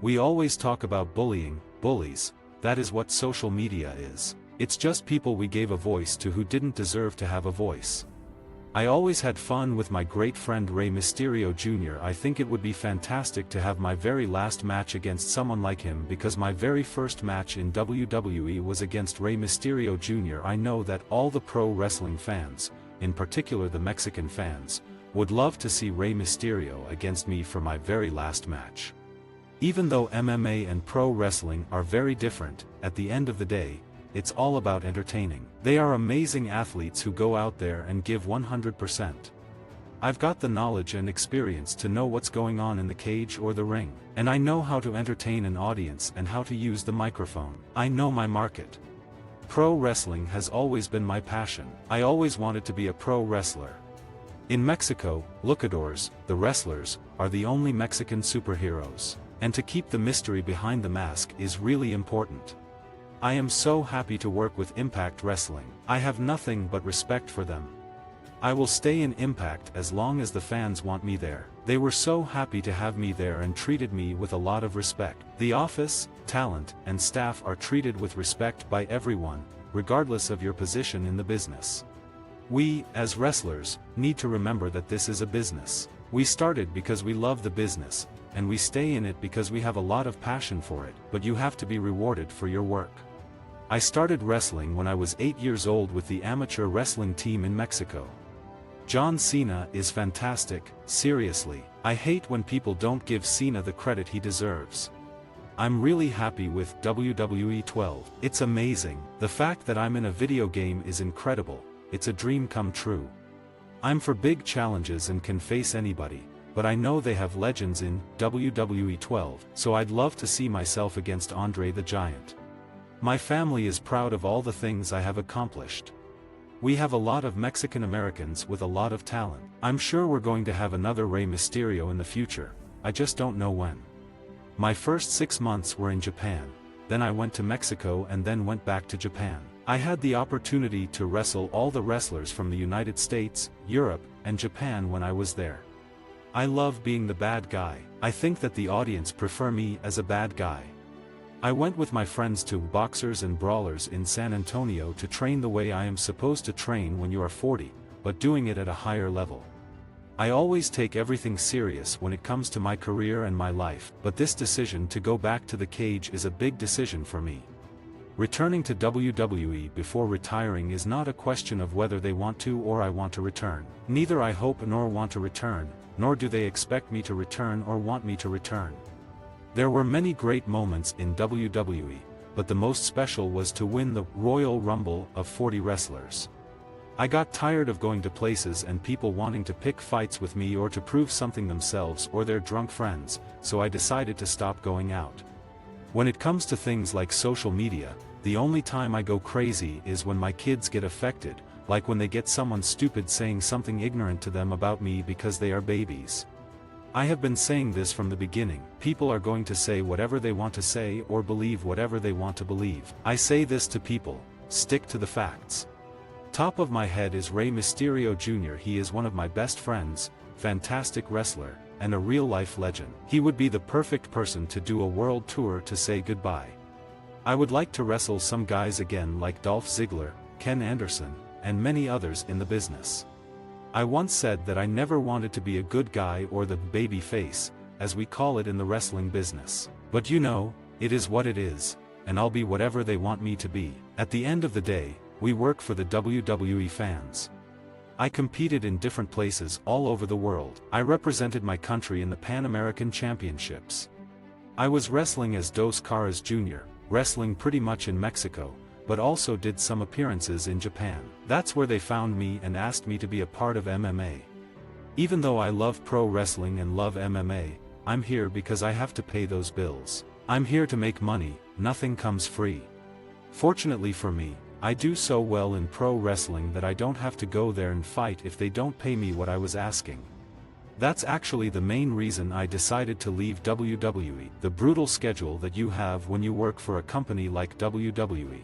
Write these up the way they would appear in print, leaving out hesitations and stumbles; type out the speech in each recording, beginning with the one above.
We always talk about bullying, bullies, that is what social media is. It's just people we gave a voice to who didn't deserve to have a voice. I always had fun with my great friend Rey Mysterio Jr. I think it would be fantastic to have my very last match against someone like him because my very first match in WWE was against Rey Mysterio Jr. I know that all the pro wrestling fans, in particular the Mexican fans, would love to see Rey Mysterio against me for my very last match. Even though MMA and pro wrestling are very different, at the end of the day, it's all about entertaining. They are amazing athletes who go out there and give 100%. I've got the knowledge and experience to know what's going on in the cage or the ring, and I know how to entertain an audience and how to use the microphone. I know my market. Pro wrestling has always been my passion. I always wanted to be a pro wrestler. In Mexico, luchadores, the wrestlers, are the only Mexican superheroes, and to keep the mystery behind the mask is really important. I am so happy to work with Impact Wrestling. I have nothing but respect for them. I will stay in Impact as long as the fans want me there. They were so happy to have me there and treated me with a lot of respect. The office, talent, and staff are treated with respect by everyone, regardless of your position in the business. We, as wrestlers, need to remember that this is a business. We started because we love the business, and we stay in it because we have a lot of passion for it, but you have to be rewarded for your work. I started wrestling when I was 8 years old with the amateur wrestling team in Mexico. John Cena is fantastic, seriously. I hate when people don't give Cena the credit he deserves. I'm really happy with WWE 12. It's amazing. The fact that I'm in a video game is incredible. It's a dream come true. I'm for big challenges and can face anybody, but I know they have legends in WWE 12, so I'd love to see myself against Andre the Giant. My family is proud of all the things I have accomplished. We have a lot of Mexican Americans with a lot of talent. I'm sure we're going to have another Rey Mysterio in the future, I just don't know when. My first 6 months were in Japan, then I went to Mexico and then went back to Japan. I had the opportunity to wrestle all the wrestlers from the United States, Europe, and Japan when I was there. I love being the bad guy. I think that the audience prefer me as a bad guy. I went with my friends to Boxers and Brawlers in San Antonio to train the way I am supposed to train when you are 40, but doing it at a higher level. I always take everything serious when it comes to my career and my life, but this decision to go back to the cage is a big decision for me. Returning to WWE before retiring is not a question of whether they want to or I want to return. Neither I hope nor want to return, nor do they expect me to return or want me to return. There were many great moments in WWE, but the most special was to win the Royal Rumble of 40 wrestlers. I got tired of going to places and people wanting to pick fights with me or to prove something themselves or their drunk friends, so I decided to stop going out. When it comes to things like social media, the only time I go crazy is when my kids get affected, like when they get someone stupid saying something ignorant to them about me because they are babies. I have been saying this from the beginning, people are going to say whatever they want to say or believe whatever they want to believe. I say this to people, stick to the facts. Top of my head is Rey Mysterio Jr. He is one of my best friends, fantastic wrestler, and a real-life legend. He would be the perfect person to do a world tour to say goodbye. I would like to wrestle some guys again like Dolph Ziggler, Ken Anderson, and many others in the business. I once said that I never wanted to be a good guy or the baby face, as we call it in the wrestling business. But you know, it is what it is, and I'll be whatever they want me to be. At the end of the day, we work for the WWE fans. I competed in different places all over the world. I represented my country in the Pan American Championships. I was wrestling as Dos Caras Jr., wrestling pretty much in Mexico, but also did some appearances in Japan. That's where they found me and asked me to be a part of MMA. Even though I love pro wrestling and love MMA, I'm here because I have to pay those bills. I'm here to make money, nothing comes free. Fortunately for me, I do so well in pro wrestling that I don't have to go there and fight if they don't pay me what I was asking. That's actually the main reason I decided to leave WWE, the brutal schedule that you have when you work for a company like WWE.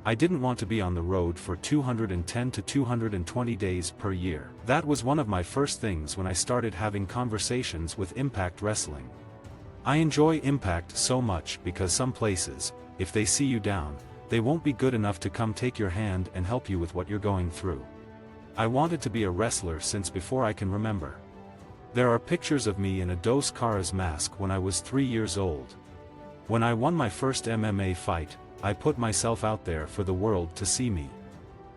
I didn't want to be on the road for 210 to 220 days per year. That was one of my first things when I started having conversations with Impact Wrestling. I enjoy Impact so much because some places, if they see you down, they won't be good enough to come take your hand and help you with what you're going through. I wanted to be a wrestler since before I can remember. There are pictures of me in a Dos Caras mask when I was 3 years old. When I won my first MMA fight, I put myself out there for the world to see me.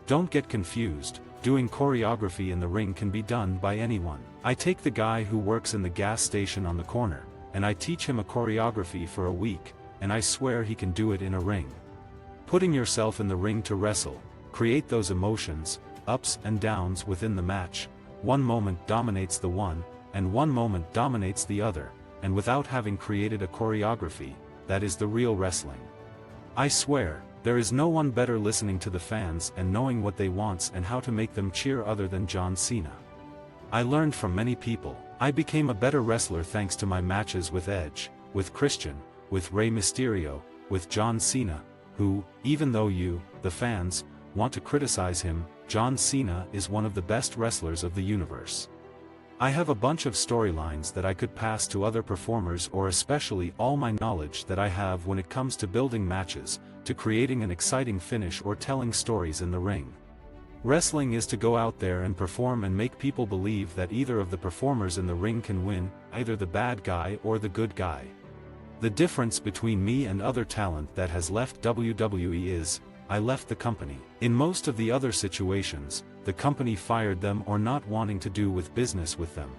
Don't get confused, doing choreography in the ring can be done by anyone. I take the guy who works in the gas station on the corner, and I teach him a choreography for a week, and I swear he can do it in a ring. Putting yourself in the ring to wrestle, create those emotions, ups and downs within the match, one moment dominates the one, and one moment dominates the other, and without having created a choreography, that is the real wrestling. I swear, there is no one better listening to the fans and knowing what they want and how to make them cheer other than John Cena. I learned from many people. I became a better wrestler thanks to my matches with Edge, with Christian, with Rey Mysterio, with John Cena, who, even though you, the fans, want to criticize him, John Cena is one of the best wrestlers of the universe. I have a bunch of storylines that I could pass to other performers, or especially all my knowledge that I have when it comes to building matches, to creating an exciting finish or telling stories in the ring. Wrestling is to go out there and perform and make people believe that either of the performers in the ring can win, either the bad guy or the good guy. The difference between me and other talent that has left WWE is, I left the company. In most of the other situations, the company fired them or not wanting to do with business with them.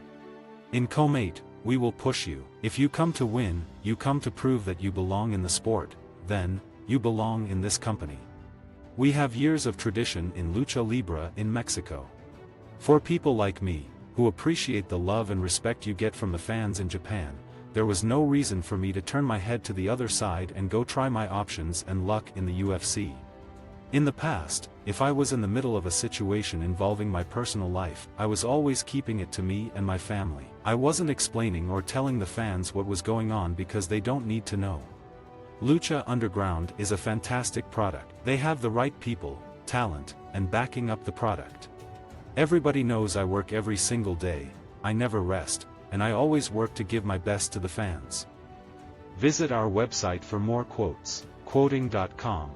In Co-Mate, we will push you. If you come to win, you come to prove that you belong in the sport, then, you belong in this company. We have years of tradition in Lucha Libre in Mexico. For people like me, who appreciate the love and respect you get from the fans in Japan, there was no reason for me to turn my head to the other side and go try my options and luck in the UFC. In the past, if I was in the middle of a situation involving my personal life, I was always keeping it to me and my family. I wasn't explaining or telling the fans what was going on because they don't need to know. Lucha Underground is a fantastic product. They have the right people, talent, and backing up the product. Everybody knows I work every single day, I never rest, and I always work to give my best to the fans. Visit our website for more quotes, quoting.com.